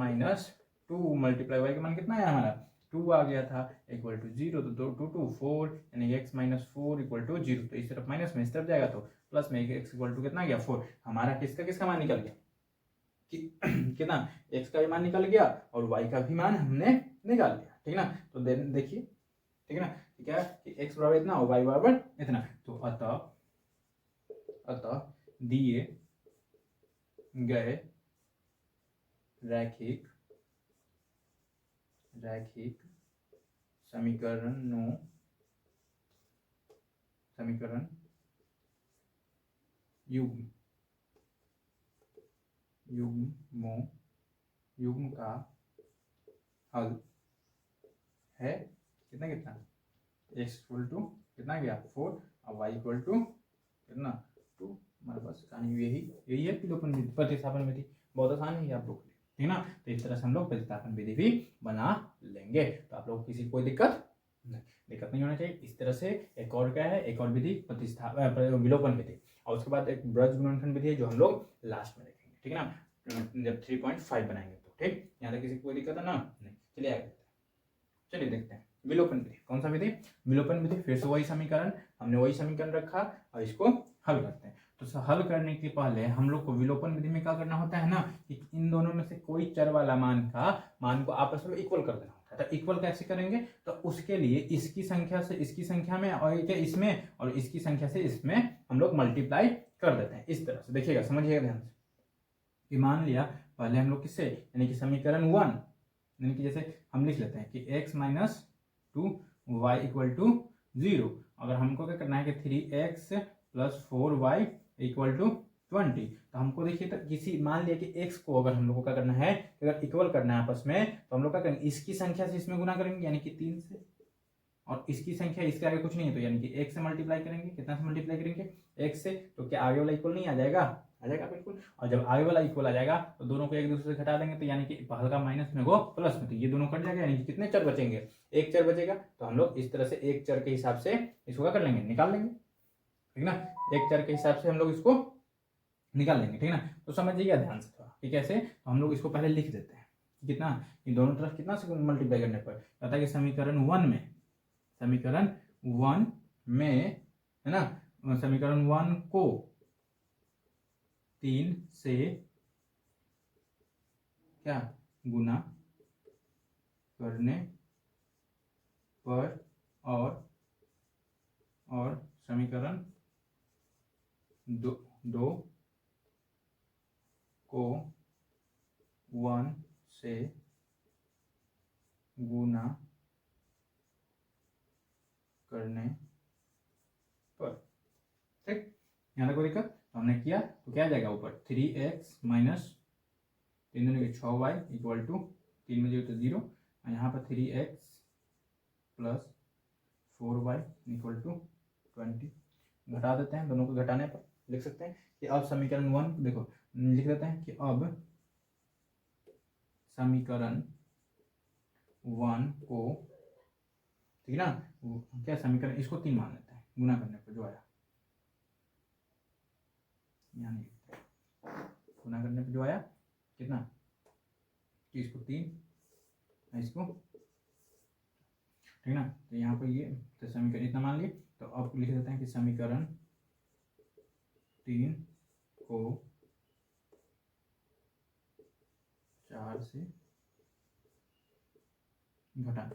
2 × y का मान कितना है हमारा 2 आ गया था = 0, तो 2 2 4, यानी x - 4 = 0, तो इस तरफ माइनस में इस तरफ जाएगा तो प्लस में x = कितना गया 4, हमारा किसका मान निकल गया कि कितना x का भी मान निकल गया और y का भी मान हमने निकाल लिया, ठीक ना। तो देखिए, ठीक है ना, क्या कि x बराबर इतना और y बराबर इतना, तो अतः दिए गए रैखिक समीकरण युग्म का हल है कितना कितना, x इक्वल टू कितना गया 4 और y इक्वल टू कितना 2। हमारे पास यही है विलोपन विधि, प्रतिस्थापन विधि। बहुत आसान है आप लोग के लिए, ठीक ना। तो इस तरह से हम लोग प्रतिस्थापन विधि भी बना लेंगे। तो आप लोग किसी कोई दिक्कत नहीं होना चाहिए। इस तरह से एक और क्या है, एक और विधि विलोपन विधि, और उसके बाद एक ब्रज गुणनखंड विधि है जो हम लोग लास्ट में देखेंगे, ठीक है ना, जब 3.5 बनाएंगे तो। ठीक, यहाँ तक किसी को कोई दिक्कत है ना? नहीं। चलिए आगे, चलिए देखते हैं विलोपन विधि। कौन सा विधि? विलोपन विधि। फिर से वही समीकरण, हमने वही समीकरण रखा और इसको हल करते हैं। तो हल करने के पहले हम लोग को विलोपन विधि में क्या करना होता है ना, कि इन दोनों में से कोई चर वाला मान को आपस में इक्वल कर देना होता है। तो इक्वल कैसे करेंगे? तो उसके लिए इसकी संख्या से इसकी संख्या में और इसमें और इसकी संख्या से इसमें हम लोग मल्टीप्लाई कर देते हैं। इस तरह से देखिएगा, समझिएगा ध्यान से कि मान लिया पहले हम लोग किससे, यानी कि समीकरण 1, यानी कि जैसे हम लिख लेते हैं कि x minus 2y equal to 0। अगर हमको क्या करना है कि 3x plus 4y equal to 20, तो हमको देखिए तो किसी मान लिया कि x को अगर हम लोग को क्या करना है, अगर इक्वल करना है आपस में, तो हम लोग क्या करेंगे, इसकी संख्या से इसमें गुना करेंगे यानी कि 3 से, और इसकी संख्या इसके आगे कुछ नहीं है तो यानी कि x से मल्टीप्लाई करेंगे। कितना से मल्टीप्लाई करेंगे? x से। तो क्या आगे वाला इक्वल नहीं आ जाएगा? आ जाएगा बिल्कुल। और जब आगे वाला इक्वल आ जाएगा तो दोनों को एक दूसरे से घटा देंगे, तो यानी कि हल्का माइनस में वो प्लस में, तो ये दोनों कट जाएगा, यानी कि कितने चर बचेंगे? एक चर बचेगा। तो हम लोग इस तरह से एक चर के हिसाब से इसको क्या कर लेंगे, निकाल लेंगे, ठीक ना। एक चर के हिसाब से हम लोग इसको निकाल लेंगे, ठीक ना। तो समझिएगा ध्यान से थोड़ा कि कैसे। तो हम लोग इसको पहले लिख देते हैं कितना, इन दोनों तरफ कितना से मल्टीप्लाई करने पर कहता है कि समीकरण 1 में है ना, समीकरण 1 को 3 से क्या गुना करने पर और समीकरण 2 को 1 से गुना करने पर, ठीक। यहाँ तक कोई दिक्कत? तो हमने किया तो क्या आ जाएगा ऊपर 3x माइनस 3 दूनी 6y इक्वल टू 3 में 0 तो 0, और यहाँ पर 3x plus 4y equal to 20। घटा देते हैं, दोनों को घटाने पर लिख सकते हैं कि अब समीकरण 1 देखो लिख देते हैं कि अब समीकरण 1 को, ठीक ना, क्या समीकरण इसको 3 मान लेते हैं गुना करने पर जो आया, यहाँ गुना करने पर जो आया कितना, कि इसको 3 इसको, ठीक ना। तो यहाँ पर ये तो समीकरण इतना मान लिए, तो अब लिख देते हैं कि समीकरण 3 को 4 से घटाने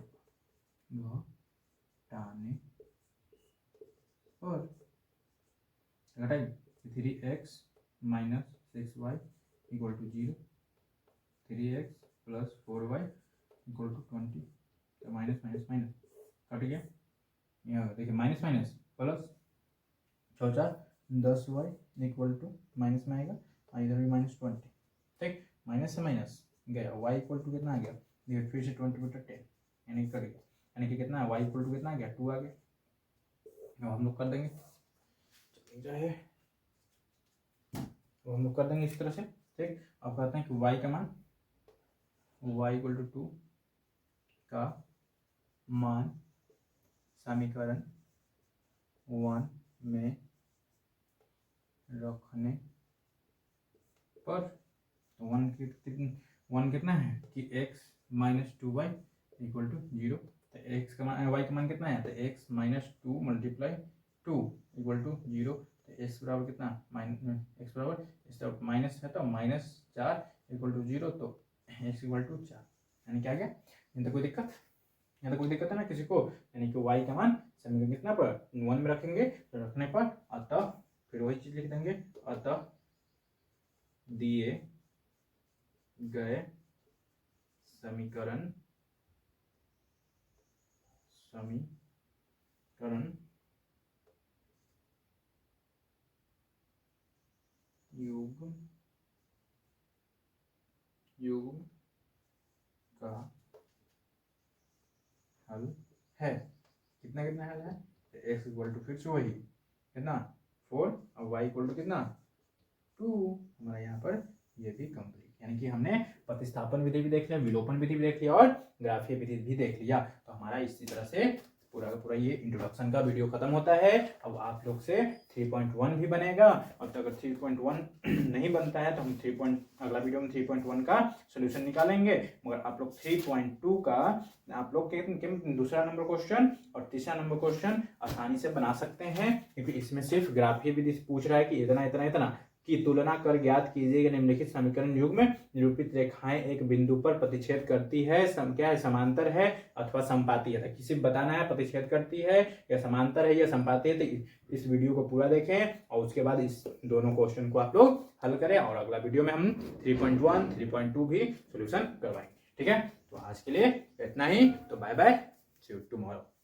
और घटाइए 3x minus 6y equal to 0, 3x plus 4y equal to 20, तो माइनस माइनस माइनस कट गया। यहाँ देखिए minus minus plus 6 4 10y equal to minus में आएगा, इधर भी माइनस 20, ठीक। माइनस से माइनस गया, y इक्वल टू कितना आ गया, देखिए फिर से 20 बटा 10 यानी कट गया, यानी कि कितना y इक्वल टू कितना आ गया 2 आ गया। अब हम लोग कर देंगे, चाहे तो हम लोग कर देंगे इस तरह से, ठीक। अब कहते हैं कि y का मान, y इक्वल टू 2 का मान समीकरण 1 में रखने पर, तो 1 कितना है कि x minus 2y equal to 0, तो x का मान y का मान कितना है, तो x minus 2 multiply 2 equal to 0, तो x बराबर कितना x बराबर इस तरफ माइनस है तो माइनस 4 इक्वल टू 0, तो x इक्वल टू 4, यानी क्या आ गया। यहाँ तक कोई दिक्कत, यहाँ तक कोई दिक्कत है ना किसी को, यानी कि y का मान समीकरण कितना पर 1 में रखेंगे, तो रखने पर अतः फिर वही चीज लिख देंगे, अतः दिए गए समीकरण समीकरण युग्म का हल है। कितना कितना हल है? x इक्वल टू फिर से वही कितना 4 और y इक्वल टू कितना 2। हमारा यहाँ पर ये भी कंप्लीट, यानी कि हमने प्रतिस्थापन विधि भी देख लिया, विलोपन विधि भी देख लिया और ग्राफीय विधि भी देख लिया। तो हमारा इसी तरह से पूरा का पूरा ये इंट्रोडक्शन का वीडियो खत्म होता है। अब आप लोग से 3.1 भी बनेगा, और तो अगर 3.1 नहीं बनता है तो हम अगला वीडियो में 3.1 का सोल्यूशन निकालेंगे। मगर आप लोग 3.2 का आप लोग के दूसरा नंबर क्वेश्चन और तीसरा नंबर क्वेश्चन आसानी से बना सकते हैं, क्योंकि इसमें सिर्फ ग्राफीय विधि पूछ रहा है कि इतना इतना इतना की तुलना कर ज्ञात कीजिए निम्नलिखित समीकरण युग्म में निरूपित रेखाएं एक बिंदु पर प्रतिच्छेद करती है, क्या है, समांतर है अथवा संपाती है। किसी बताना है प्रतिच्छेद करती है या समांतर है या संपाती है, तो इस वीडियो को पूरा देखें और उसके बाद इस दोनों क्वेश्चन को आप लोग हल करें, और अगला वीडियो में हम 3.1 3.2 भी सोल्यूशन करवाएंगे। ठीक है, तो आज के लिए इतना ही। तो bye bye, see you tomorrow.